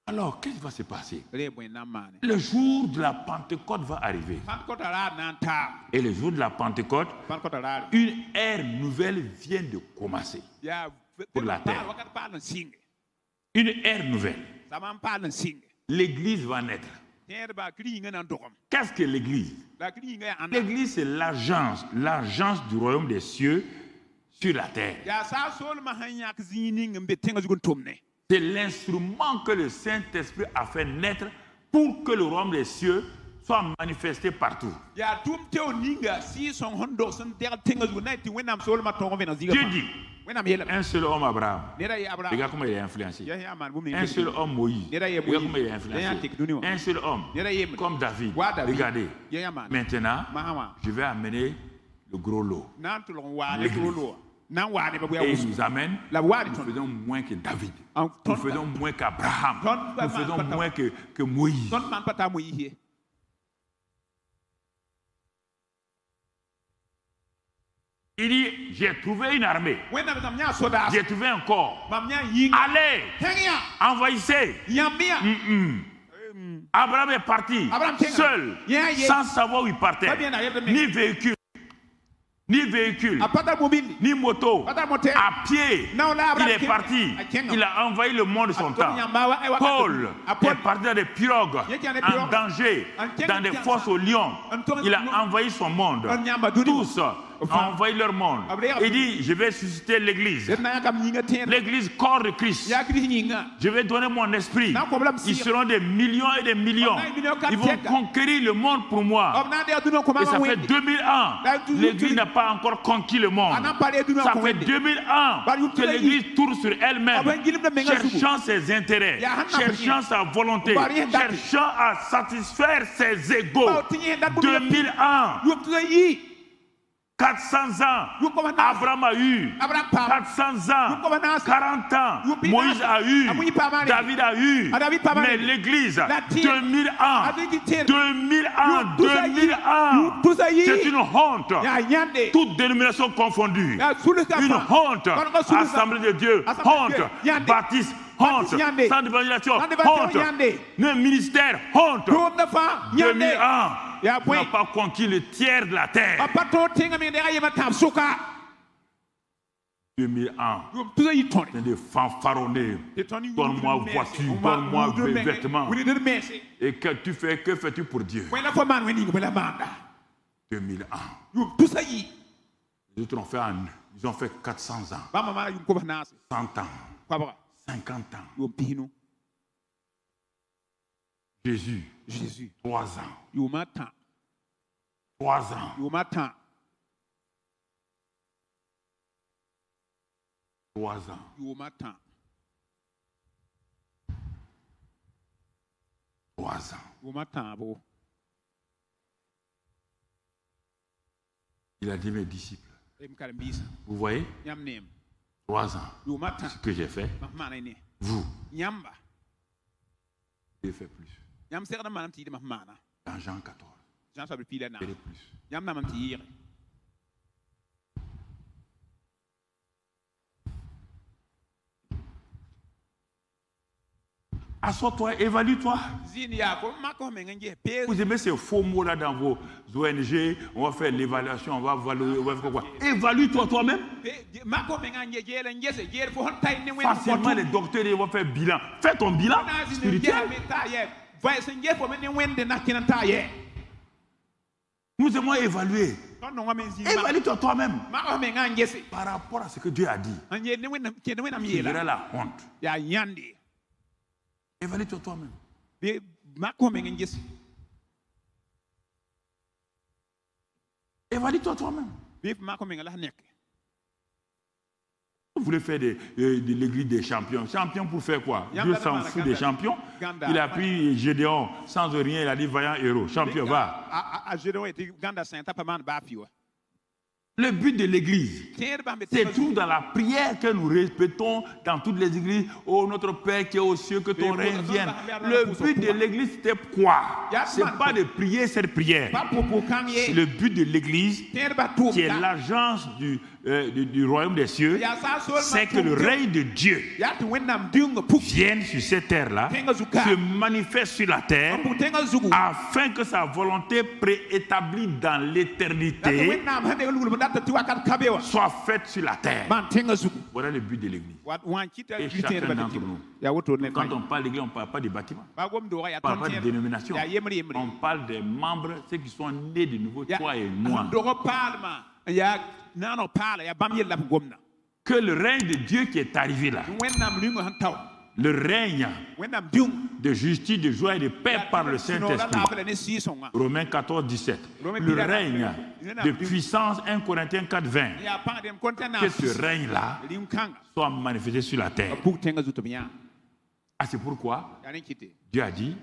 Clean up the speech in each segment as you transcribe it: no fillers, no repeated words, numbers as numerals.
Alors, qu'est-ce qui va se passer? Le jour de la Pentecôte va arriver. Et le jour de la Pentecôte, une ère nouvelle vient de commencer pour la terre. Une ère nouvelle. L'Église va naître. Qu'est-ce que l'Église? L'Église, c'est l'agence du royaume des cieux sur la terre. C'est l'instrument que le Saint-Esprit a fait naître pour que le royaume des cieux soit manifesté partout. Dieu dit, un seul homme Abraham. Regarde comment il est influencé. Un seul homme Moïse. Regarde comment il est influencé. Un seul homme comme David. Regardez. Maintenant, je vais amener le gros lot. Et il nous amène, nous faisons moins que David. Nous faisons moins qu'Abraham. Nous faisons moins que Moïse. Il dit, j'ai trouvé une armée. J'ai trouvé un corps. Allez, envahissez. Abraham est parti seul, sans savoir où il partait. Ni véhicule. Ni véhicule, ni moto, à pied, il est parti. Il a envahi le monde de son temps. Paul est parti dans des pirogues, en danger, dans des fosses aux lions. Il a envahi son monde. Tous ont envahi leur monde. Il dit, je vais susciter l'église. L'église corps de Christ. Je vais donner mon esprit. Ils seront des millions et des millions. Ils vont conquérir le monde pour moi. Et ça fait 2000 ans. L'église n'a pas encore conquis le monde. Ça fait 2000 ans que l'église tourne sur elle-même, cherchant ses intérêts, cherchant sa volonté, cherchant à satisfaire ses égos. 2000 ans. 400 ans, Abraham a eu 400 ans, 40 ans, Moïse a eu, David a eu, mais l'église, 2000 ans, 2000 ans, 2000 ans, c'est une honte, toute dénomination confondue, une honte, Assemblée de Dieu, honte, baptiste, honte, centre d'évangélisation, honte, le ministère, honte, 2000 ans. n'a pas conquis le tiers de la terre. 2000 ans. C'est des fanfaronnés. Donne-moi voiture, donne-moi vêtements. Et que fais-tu pour Dieu? 2000 ans. Les autres ils ont fait 400 ans. 100 ans. 50 ans. Jésus. 3 ans. 3 ans. 3 ans. Il a dit mes disciples. Vous voyez? 3 ans. Ce que j'ai fait. Vous. J'ai fait plus. Dans Jean 14. J'ai plus. Assois-toi, évalue-toi. Vous aimez ces faux mots là dans vos ONG, on va faire l'évaluation, on va valoriser, on va faire quoi? Évalue-toi toi-même. Facilement, les docteurs ils vont faire bilan. Fais ton bilan spirituel. Nous aimons évaluer. Évalue-toi toi-même. Par rapport à ce que Dieu a dit. Il y aura la honte. Évalue-toi toi-même. Évalue-toi toi-même. Vous voulez faire de l'église des champions. Champion pour faire quoi? Dieu s'en fout des champions. Il a pris Gédéon sans rien, il a dit vaillant héros. Champion, va. Le but de l'église se trouve dans la prière que nous répétons dans toutes les églises. Oh notre Père qui est aux cieux, que ton règne vienne. Le but de l'église, c'est quoi? Ce n'est pas de prier cette prière. Le but de l'église, qui est l'agence du royaume des cieux, c'est que le règne de Dieu vienne sur cette terre-là, se manifeste sur la terre, afin que sa volonté préétablie dans l'éternité soit faite sur la terre. Voilà le but de l'église. Et chacun d'entre nous. Quand on parle d'église, on ne parle pas de bâtiment. On ne parle pas de dénomination. On parle des membres, ceux qui sont nés de nouveau, toi et moi. Que le règne de Dieu qui est arrivé là, le règne de justice, de joie et de paix par le Saint-Esprit. Romains 14, 17. Le règne de puissance, 1 Corinthiens 4, 20. Que ce règne-là soit manifesté sur la terre. Ah, c'est pourquoi Dieu a dit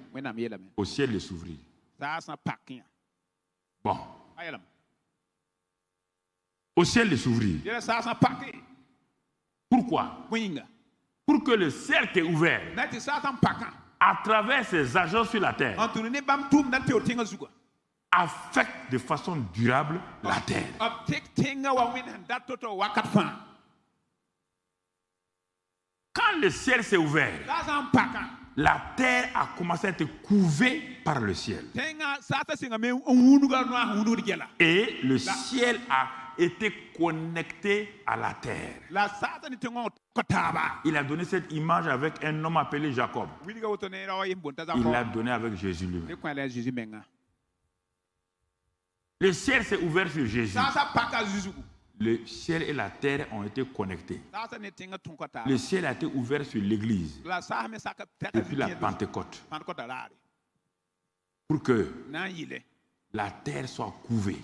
au ciel de s'ouvrir. Bon. Au ciel de s'ouvrir. Pourquoi? Pour que le ciel est ouvert à travers ses agents sur la terre, affecte de façon durable la terre. Quand le ciel s'est ouvert, la terre a commencé à être couvée par le ciel. Et le ciel a été connecté à la terre. Il a donné cette image avec un homme appelé Jacob. Il l'a donné avec Jésus lui-même. Le ciel s'est ouvert sur Jésus. Le ciel et la terre ont été connectés. Le ciel a été ouvert sur l'église depuis la Pentecôte. Pour que la terre soit couvée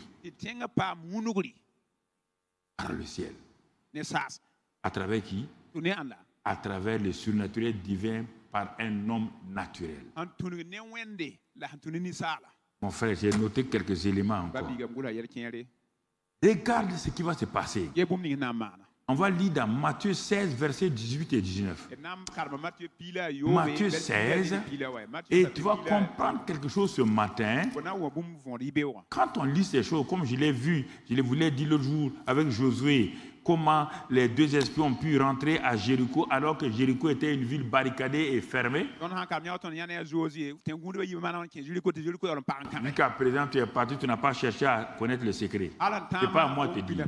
par le ciel. À travers qui? À travers le surnaturel divin par un homme naturel. Mon frère, j'ai noté quelques éléments encore. Regarde ce qui va se passer. On va lire dans Matthieu 16, versets 18 et 19. Matthieu 16, et tu vas comprendre quelque chose ce matin. Quand on lit ces choses, comme je l'ai vu, je vous l'ai dit l'autre jour avec Josué, comment les deux esprits ont pu rentrer à Jéricho alors que Jéricho était une ville barricadée et fermée. Jusqu'à présent, tu es parti, tu n'as pas cherché à connaître le secret. Ce n'est pas à moi de te dire.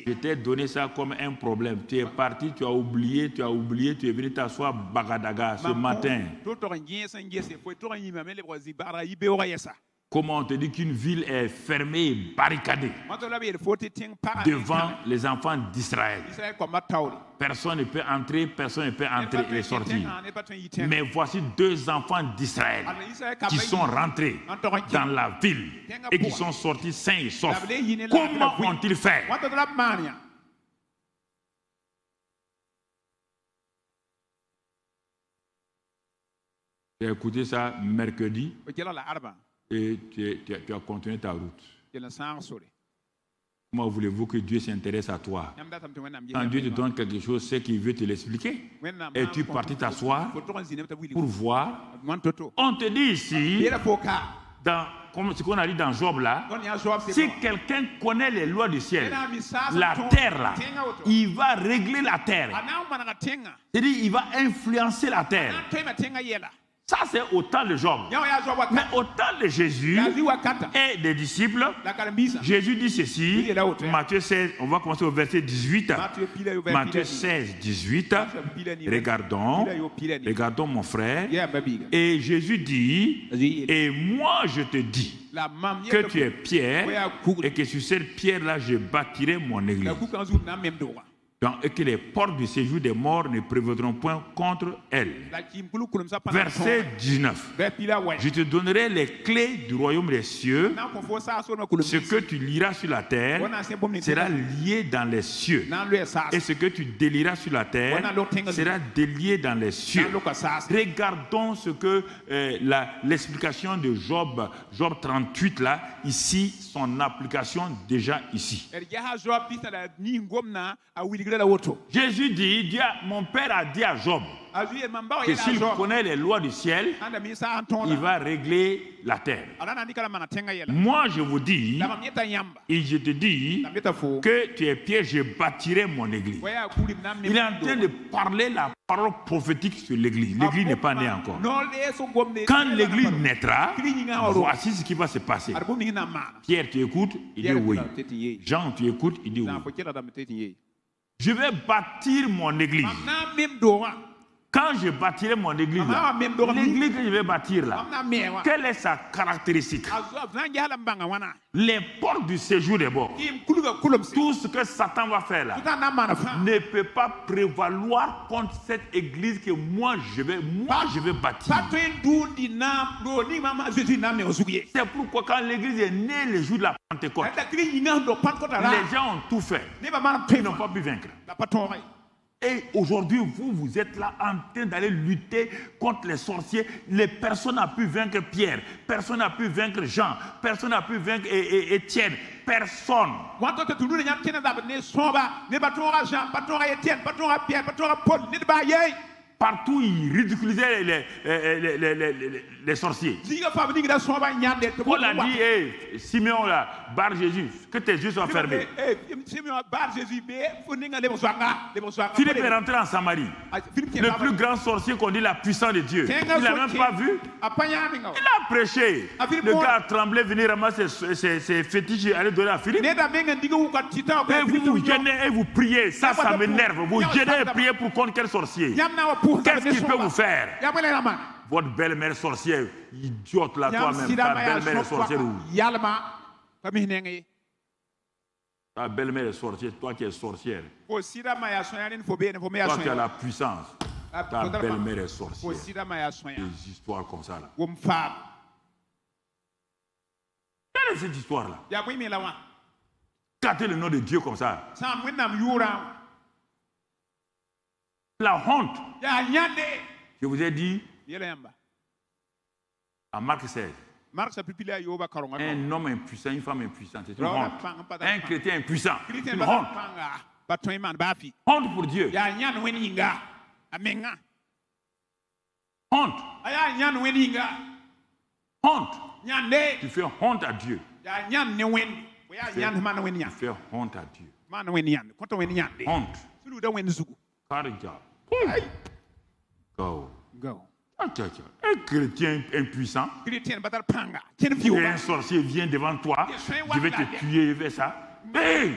Je t'ai donné ça comme un problème. Tu es parti, tu as oublié, tu es venu t'asseoir Bagadaga ce matin. Comment on te dit qu'une ville est fermée et barricadée devant les enfants d'Israël. Personne ne peut entrer, personne ne peut entrer et sortir. Mais voici deux enfants d'Israël qui sont rentrés dans la ville et qui sont sortis sains et saufs. Comment ont-ils fait? J'ai écouté ça mercredi. Et tu as continué ta route. Comment voulez-vous que Dieu s'intéresse à toi? Quand Dieu te donne quelque chose, c'est qu'il veut te l'expliquer. Et tu es parti t'asseoir pour voir. On te dit ici, comme ce qu'on a dit dans Job là, si quelqu'un connaît les lois du ciel, la terre là, il va régler la terre. C'est-à-dire, il va influencer la terre. Ça, c'est au temps de Job. Mais au temps de Jésus et des disciples, Jésus dit ceci, Matthieu 16, on va commencer au verset 18. Matthieu 16, 18. Regardons mon frère. Et Jésus dit, et moi je te dis que tu es Pierre et que sur cette pierre-là, je bâtirai mon église. Donc, et que les portes du séjour des morts ne prévaudront point contre elle. Verset 19. Je te donnerai les clés du royaume des cieux. Ce que tu liras sur la terre sera lié dans les cieux. Et ce que tu délieras sur la terre sera délié dans les cieux. Regardons ce que l'explication de Job 38 là, ici, son application déjà ici. Jésus dit, mon père a dit à Job que s'il connaît les lois du ciel, il va régler la terre. Moi, je vous dis, et je te dis que tu es Pierre, je bâtirai mon église. Il est en train de parler la parole prophétique sur l'église. L'église n'est pas née encore. Quand l'église naîtra, voici ce qui va se passer. Pierre, tu écoutes? Il dit oui. Jean, tu écoutes? Il dit oui. Je vais bâtir mon église. Quand je bâtirai mon église, l'église que je vais bâtir là, quelle est sa caractéristique? Les portes du séjour des morts. Tout ce que Satan va faire là ne peut pas prévaloir contre cette église que moi je vais bâtir. C'est pourquoi quand l'église est née le jour de la Pentecôte, les gens ont tout fait. Ils n'ont pas pu vaincre. Et aujourd'hui, vous êtes là en train d'aller lutter contre les sorciers. Personne n'a pu vaincre Pierre. Personne n'a pu vaincre Jean. Personne n'a pu vaincre Étienne. Personne. Partout, ils ridiculisaient les sorciers. Paul a dit, hey, Simeon, là, barre Jésus, que tes yeux soient fermés. Philippe est rentré en Samarie. Le plus grand sorcier qu'on dit la puissance de Dieu. Il n'a même pas vu. Il a prêché. Le gars a tremblé, venir ramasser ses fétiches et aller donner à Philippe. Et vous gênez et vous priez. Ça m'énerve. Vous gênez et priez pour contre quel sorcier? Qu'est-ce qu'il peut vous faire? Votre belle-mère sorcière, idiote là, toi-même, ta belle-mère sorcière. Ta belle-mère est sorcière, toi qui es sorcière. Toi qui as la puissance, ta belle-mère est sorcière. Des histoires comme ça là. Quelle est cette histoire là? Gâter le nom de Dieu comme ça. La honte. Je vous ai dit à Marc 16. Un homme impuissant, une femme impuissante, c'est une honte. Un chrétien impuissant, c'est une honte. Honte pour Dieu. Honte. Honte. Tu fais honte à Dieu. Tu fais honte à Dieu. Honte. Go. Un chrétien impuissant, et un sorcier vient devant toi, je vais te tuer, je vais ça. Hey!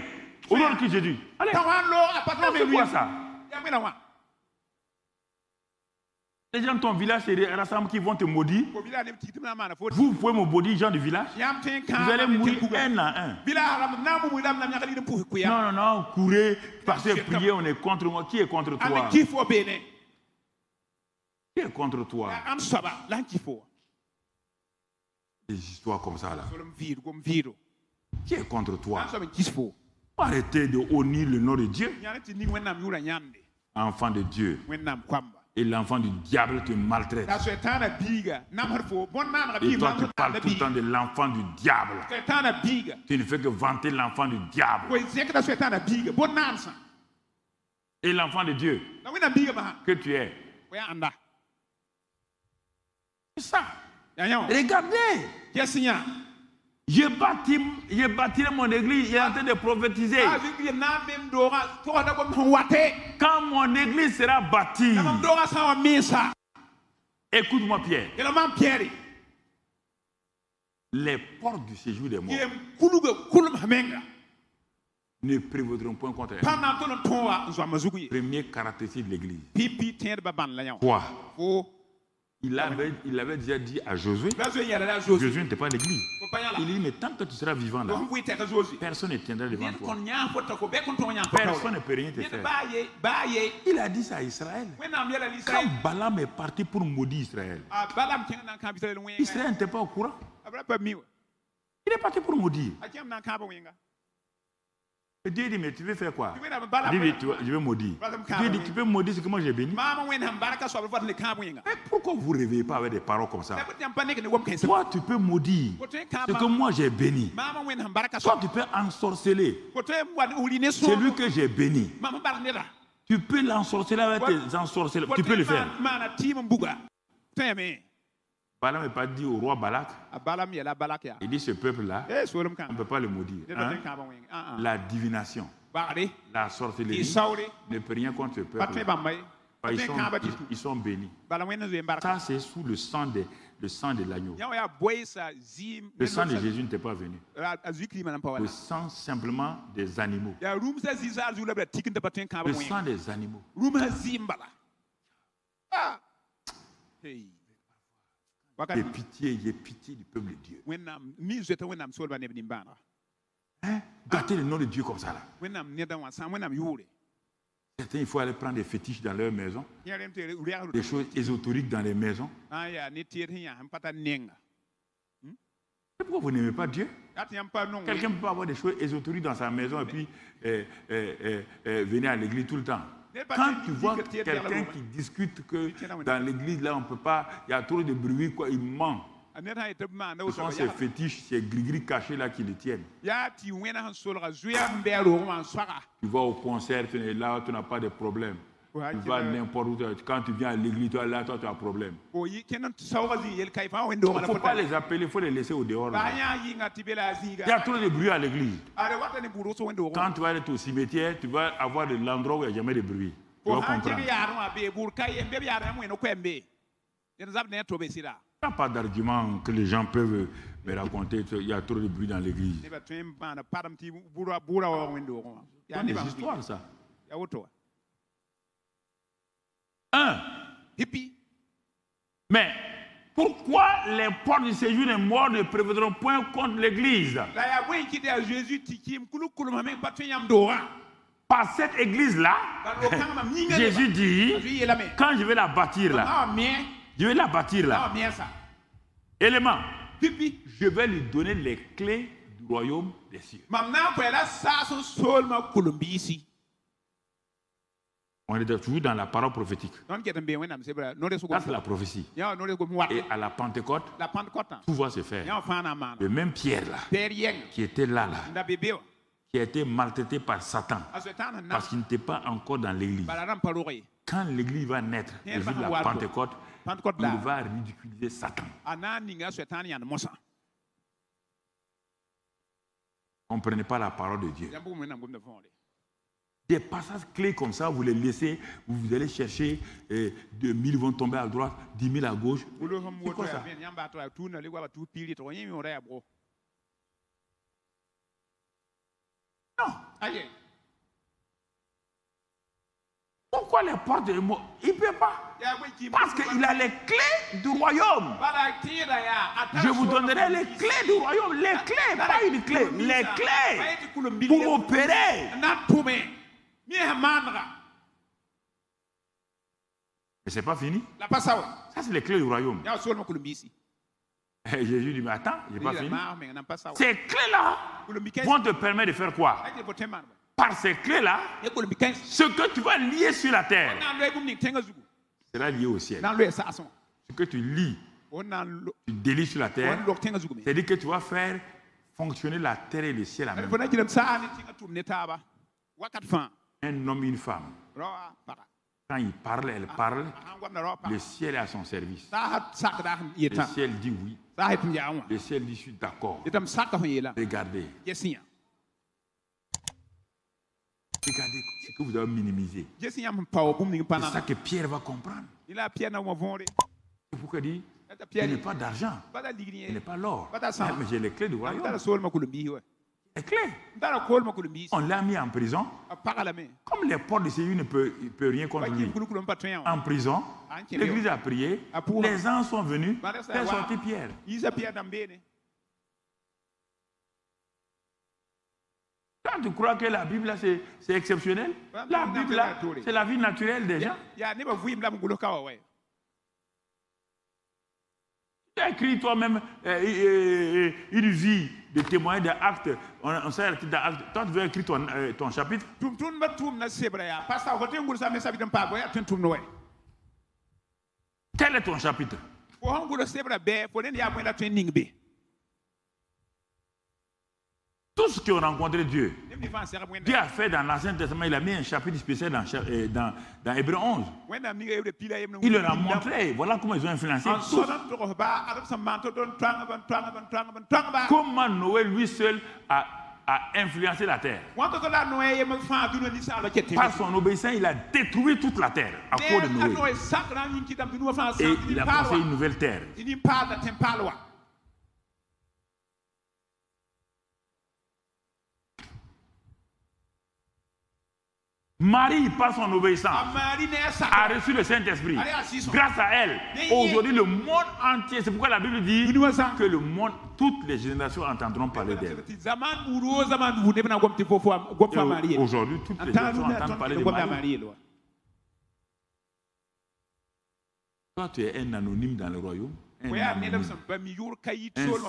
Au nom de qui Jésus? Allez, c'est quoi ça? Les gens de ton village se rassemblent qui vont te maudire. Vous pouvez me maudire, gens du village. Vous allez mourir un à un. Non, courez, passez, priez, on est contre moi. Qui est contre toi? Qui est contre toi? Des histoires comme ça là. Qui est contre toi? Arrêtez de honnir le nom de Dieu. Enfant de Dieu. Et l'enfant du diable te maltraite. Et toi, tu parles tout le temps de l'enfant du diable. Tu ne fais que vanter l'enfant du diable. Et l'enfant de Dieu que tu es. C'est ça. Regardez. Je bâtirai mon église, il est en train de prophétiser. Quand mon église sera bâtie, écoute-moi Pierre, les portes du séjour des morts ne prévaudront point contre elle. Première caractéristique de l'église. Quoi? Il avait déjà dit à Josué. Josué n'était pas l'église. Il dit, mais tant que tu seras vivant là, personne ne tiendra devant toi. Personne ne peut rien te faire. Il a dit ça à Israël. Quand Balaam est parti pour maudire Israël, Israël n'était pas au courant. Il est parti pour maudire. Et Dieu dit, mais tu veux faire quoi? Il dit, je veux maudire. Dieu dit, tu peux maudire ce que moi j'ai béni. Mais pourquoi vous ne réveillez pas avec des paroles comme ça? Toi, tu peux maudire ce que moi j'ai béni. Toi, tu peux ensorceler celui que j'ai béni. Tu peux l'ensorceler avec tes ensorceleurs. Tu peux le faire. Balaam n'est pas dit au roi Balak. Il dit ce peuple-là, on ne peut pas le maudire. La divination, la sorcellerie ne peut rien contre ce peuple. Ils sont bénis. Ça, c'est sous le sang de l'agneau. Le sang de Jésus n'était pas venu. Le sang simplement des animaux. Le sang des animaux. J'ai pitié du peuple de Dieu. Hein? Gâter le nom de Dieu comme ça là. Certains, il faut aller prendre des fétiches dans leur maison, des choses ésotériques dans les maisons. Pourquoi vous n'aimez pas Dieu? Quelqu'un peut avoir des choses ésotériques dans sa maison et puis venir à l'église tout le temps. Quand tu vois quelqu'un qui discute que dans l'église, là, on ne peut pas, il y a trop de bruit, quoi, il ment. Ce sont ces fétiches, ces gris-gris cachés là qui le tiennent. Tu vas au concert, tu es là, tu n'as pas de problème. Tu vas n'importe où, quand tu viens à l'église, là, toi, tu as un problème. Il ne faut pas les appeler, il faut les laisser au dehors. Là. Il y a trop de bruit à l'église. Quand tu vas être au cimetière, tu vas avoir de l'endroit où il n'y a jamais de bruit. Tu vas comprendre. Il n'y a pas d'argument que les gens peuvent me raconter qu'il y a trop de bruit dans l'église. C'est des histoires, ça. Mais pourquoi les portes du séjour des morts ne prévaudront point contre l'église? Par cette église-là, Jésus dit, quand je vais la bâtir là, élément, je vais lui donner les clés du royaume des cieux. On est toujours dans la parole prophétique. Ça, c'est la prophétie. Et à la Pentecôte, tout va se faire. Le même Pierre là, qui était là, qui a été maltraité par Satan, parce qu'il n'était pas encore dans l'église. Quand l'église va naître, le jour de la Pentecôte, il va ridiculiser Satan. Comprenez pas la parole de Dieu. Des passages clés comme ça, vous les laissez, vous allez chercher, 2000 vont tomber à droite, 10 000 à gauche. C'est quoi ça? Non. Pourquoi les portes de mort? Il ne peut pas. Parce qu'il a les clés du royaume. Je vous donnerai les clés du royaume. Les clés, pas une clé. Les clés pour opérer. Et c'est pas fini. Ça, c'est les clés du royaume. Et Jésus dit, mais attends, je n'ai pas fini. Ces clés-là vont te permettre de faire quoi? Par ces clés-là, ce que tu vas lier sur la terre sera lié au ciel. Ce que tu lis, tu délies sur la terre, c'est-à-dire que tu vas faire fonctionner la terre et le ciel en même temps. Un homme et une femme, quand ils parlent, elles parlent, le ciel est à son service. Le ciel dit oui. Le ciel dit je suis d'accord. Regardez. Regardez ce que vous avez minimisé. C'est ça que Pierre va comprendre. C'est pourquoi il dit il n'est pas d'argent, il n'est pas l'or. Mais j'ai les clés du royaume. Les clés. On l'a mis en prison. Comme les portes du séjour ne peuvent rien contre lui. En prison, l'église a prié. Les gens sont venus faire sortir Pierre. Toi, tu crois que la Bible, c'est exceptionnel? La Bible, c'est la vie naturelle des gens. Tu as écrit toi-même une vie de témoin d'actes. On sait d'actes. Toi, tu veux écrire ton chapitre? Quel est ton chapitre? Tout ce qui ont rencontré Dieu, Dieu a fait dans l'Ancien Testament, il a mis un chapitre spécial dans Hébreux 11. Il leur a montré, voilà comment ils ont influencé. Comment Noé lui seul a influencé la terre. Par son obéissance, il a détruit toute la terre à cause de Noé. Et il a construit une nouvelle terre. Marie, par son obéissance, a reçu le Saint-Esprit. Grâce à elle, aujourd'hui, le monde entier, c'est pourquoi la Bible dit que le monde, toutes les générations entendront parler d'elle. Aujourd'hui, toutes les générations entendent parler de Marie. Toi, tu es un anonyme dans le royaume. Un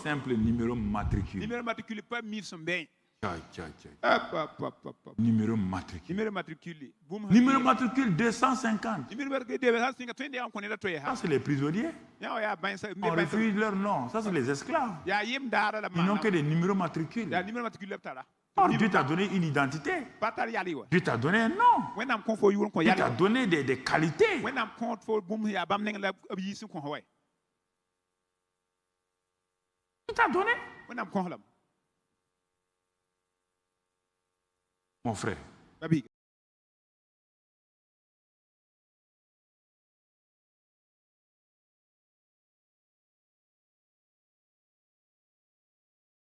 simple numéro matricule. Numéro matricule. Numéro matricule 250. Ça, c'est les prisonniers. On refuse leur nom. Ça, c'est les esclaves. Ils n'ont que des numéros matricules. Or, Dieu t'a donné une identité. Dieu t'a donné un nom. Dieu t'a donné des qualités. Dieu t'a donné. Mon frère,